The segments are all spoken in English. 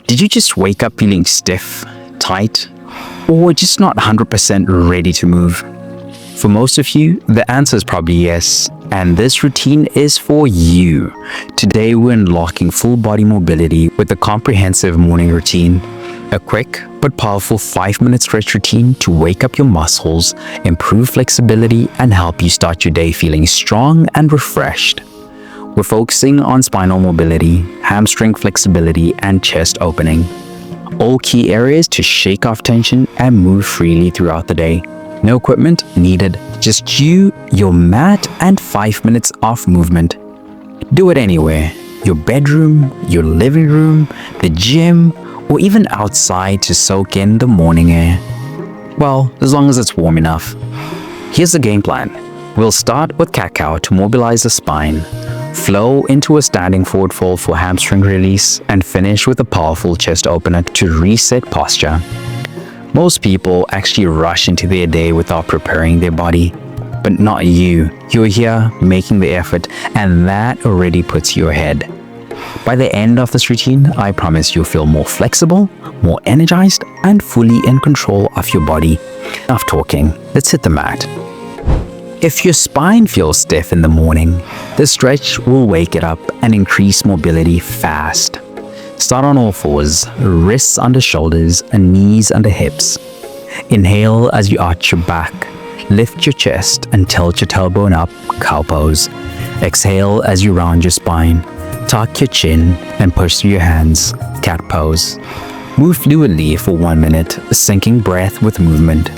Did you just wake up feeling stiff, tight, or just not 100% ready to move? For most of you, the answer is probably yes, and this routine is for you. Today we're unlocking full body mobility with a comprehensive morning routine. A quick but powerful 5-minute stretch routine to wake up your muscles, improve flexibility, and help you start your day feeling strong and refreshed. We're focusing on spinal mobility, hamstring flexibility, and chest opening. All key areas to shake off tension and move freely throughout the day. No equipment needed, just you, your mat, and 5 minutes of movement. Do it anywhere, your bedroom, your living room, the gym, or even outside to soak in the morning air. Well, as long as it's warm enough. Here's the game plan. We'll start with cat-cow to mobilize the spine, flow into a standing forward fold for hamstring release, and finish with a powerful chest opener to reset posture. Most people actually rush into their day without preparing their body, but not you. You're here making the effort, and that already puts you ahead. By the end of this routine, I promise you'll feel more flexible, more energized, and fully in control of your body. Enough talking, let's hit the mat. If your spine feels stiff in the morning, this stretch will wake it up and increase mobility fast. Start on all fours, wrists under shoulders and knees under hips. Inhale as you arch your back, lift your chest and tilt your tailbone up, cow pose. Exhale as you round your spine. Tuck your chin and push through your hands, cat pose. Move fluidly for 1 minute, syncing breath with movement.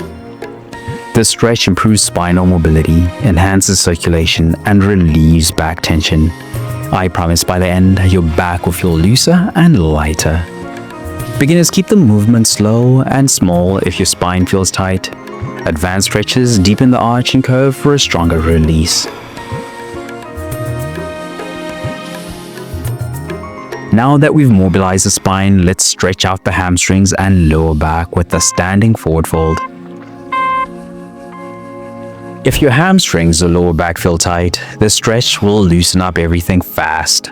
This stretch improves spinal mobility, enhances circulation, and relieves back tension. I promise by the end, your back will feel looser and lighter. Beginners, keep the movement slow and small if your spine feels tight. Advanced stretches deepen the arch and curve for a stronger release. Now that we've mobilized the spine, let's stretch out the hamstrings and lower back with the standing forward fold. If your hamstrings or lower back feel tight, this stretch will loosen up everything fast.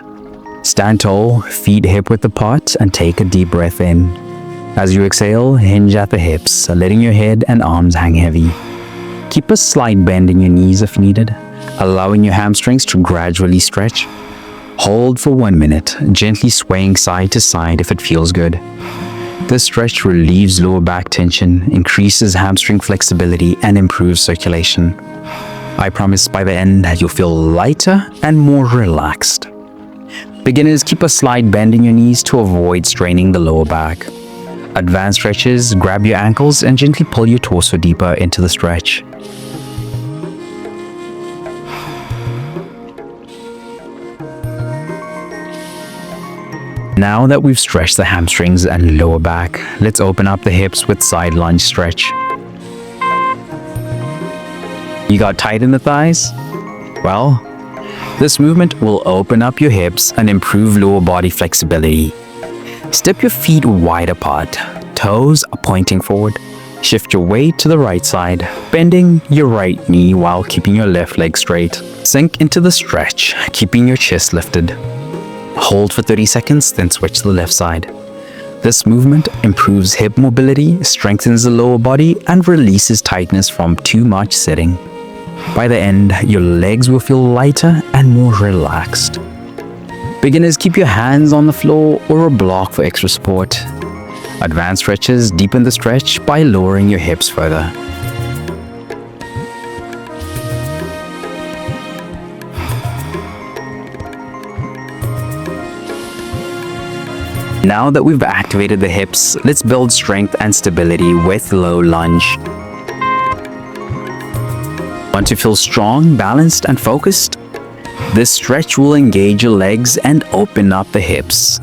Stand tall, feet hip width apart, and take a deep breath in. As you exhale, hinge at the hips, letting your head and arms hang heavy. Keep a slight bend in your knees if needed, allowing your hamstrings to gradually stretch. Hold for 1 minute, gently swaying side to side if it feels good. This stretch relieves lower back tension, increases hamstring flexibility, and improves circulation. I promise by the end you'll feel lighter and more relaxed. Beginners, keep a slight bend in your knees to avoid straining the lower back. Advanced stretches, grab your ankles and gently pull your torso deeper into the stretch. Now that we've stretched the hamstrings and lower back, let's open up the hips with side lunge stretch. You got tight in the thighs? Well, this movement will open up your hips and improve lower body flexibility. Step your feet wide apart, toes are pointing forward. Shift your weight to the right side, bending your right knee while keeping your left leg straight. Sink into the stretch, keeping your chest lifted. Hold for 30 seconds, then switch to the left side. This movement improves hip mobility, strengthens the lower body, and releases tightness from too much sitting. By the end, your legs will feel lighter and more relaxed. Beginners, keep your hands on the floor or a block for extra support. Advanced stretches deepen the stretch by lowering your hips further. Now that we've activated the hips, let's build strength and stability with low lunge. Want to feel strong, balanced, and focused? This stretch will engage your legs and open up the hips.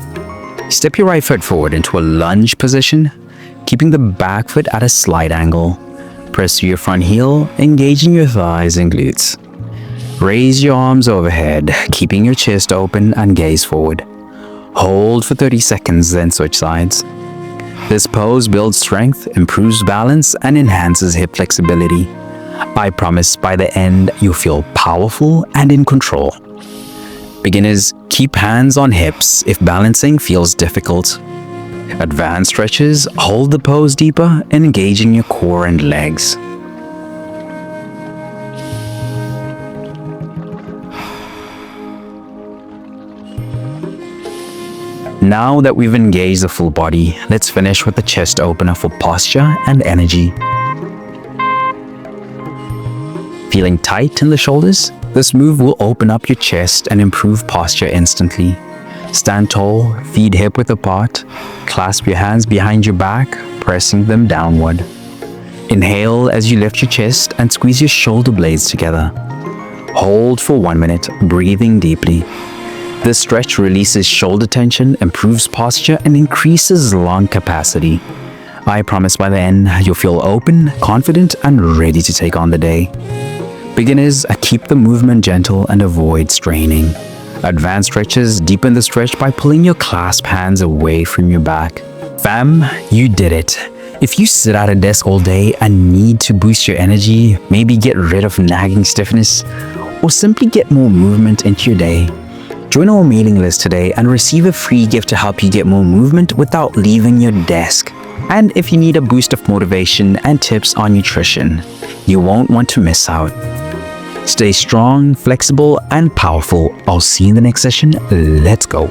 Step your right foot forward into a lunge position, keeping the back foot at a slight angle. Press through your front heel, engaging your thighs and glutes. Raise your arms overhead, keeping your chest open and gaze forward. Hold for 30 seconds, then switch sides. This pose builds strength, improves balance, and enhances hip flexibility. I promise by the end, you'll feel powerful and in control. Beginners, keep hands on hips if balancing feels difficult. Advanced stretches, hold the pose deeper, engaging your core and legs. Now that we've engaged the full body, let's finish with the chest opener for posture and energy. Feeling tight in the shoulders? This move will open up your chest and improve posture instantly. Stand tall, feet hip-width apart, clasp your hands behind your back, pressing them downward. Inhale as you lift your chest and squeeze your shoulder blades together. Hold for 1 minute, breathing deeply. This stretch releases shoulder tension, improves posture, and increases lung capacity. I promise by the end, you'll feel open, confident, and ready to take on the day. Beginners, keep the movement gentle and avoid straining. Advanced stretches, deepen the stretch by pulling your clasp hands away from your back. Fam, you did it. If you sit at a desk all day and need to boost your energy, maybe get rid of nagging stiffness, or simply get more movement into your day, join our mailing list today and receive a free gift to help you get more movement without leaving your desk. And if you need a boost of motivation and tips on nutrition, you won't want to miss out. Stay strong, flexible, and powerful. I'll see you in the next session. Let's go.